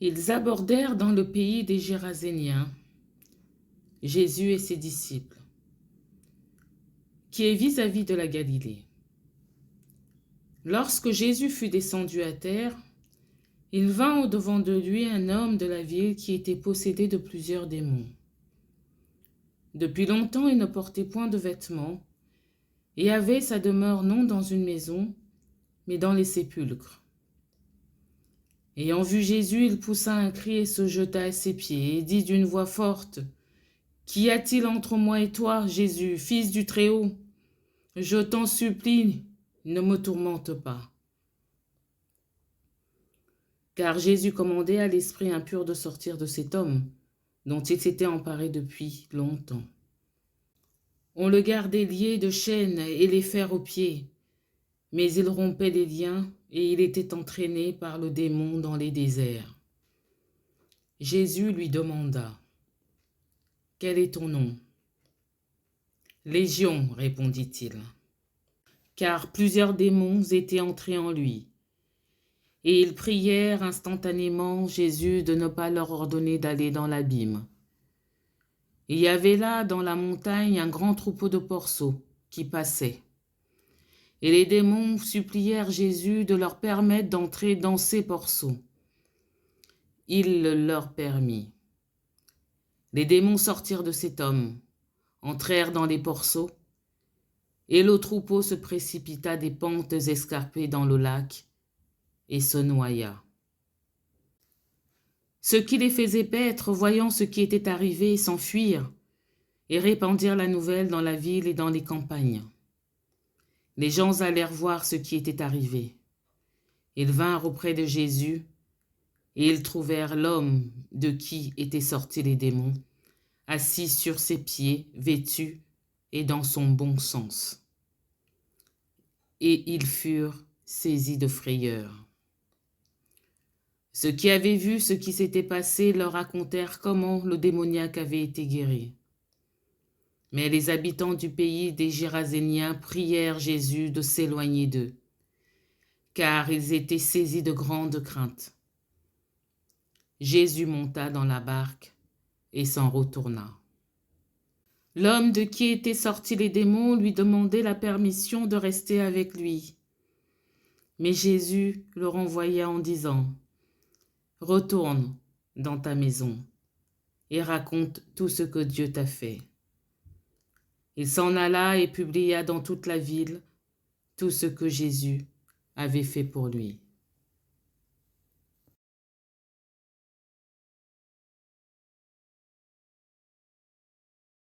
Ils abordèrent dans le pays des Géraséniens, Jésus et ses disciples, qui est vis-à-vis de la Galilée. Lorsque Jésus fut descendu à terre, il vint au-devant de lui un homme de la ville qui était possédé de plusieurs démons. Depuis longtemps, il ne portait point de vêtements et avait sa demeure non dans une maison, mais dans les sépulcres. Ayant vu Jésus, il poussa un cri et se jeta à ses pieds et dit d'une voix forte : « Qu'y a-t-il entre moi et toi, Jésus, fils du Très-Haut ? Je t'en supplie, ne me tourmente pas. » Car Jésus commandait à l'esprit impur de sortir de cet homme, dont il s'était emparé depuis longtemps. On le gardait lié de chaînes et les fers aux pieds, mais il rompait les liens et il était entraîné par le démon dans les déserts. Jésus lui demanda : « Quel est ton nom ? » « Légion, répondit-il, car plusieurs démons étaient entrés en lui. Et ils prièrent instantanément Jésus de ne pas leur ordonner d'aller dans l'abîme. Il y avait là, dans la montagne, un grand troupeau de porceaux qui passait. Et les démons supplièrent Jésus de leur permettre d'entrer dans ces porceaux. Il le leur permit. Les démons sortirent de cet homme, entrèrent dans les porceaux, et le troupeau se précipita des pentes escarpées dans le lac et se noya. Ceux qui les faisaient paître, voyant ce qui était arrivé, s'enfuirent et répandirent la nouvelle dans la ville et dans les campagnes. Les gens allèrent voir ce qui était arrivé. Ils vinrent auprès de Jésus et ils trouvèrent l'homme de qui étaient sortis les démons, assis sur ses pieds, vêtu et dans son bon sens. Et ils furent saisis de frayeur. Ceux qui avaient vu ce qui s'était passé leur racontèrent comment le démoniaque avait été guéri. Mais les habitants du pays des Géraséniens prièrent Jésus de s'éloigner d'eux, car ils étaient saisis de grande crainte. Jésus monta dans la barque et s'en retourna. L'homme de qui étaient sortis les démons lui demandait la permission de rester avec lui. Mais Jésus le renvoya en disant : « Retourne dans ta maison et raconte tout ce que Dieu t'a fait. » Il s'en alla et publia dans toute la ville tout ce que Jésus avait fait pour lui.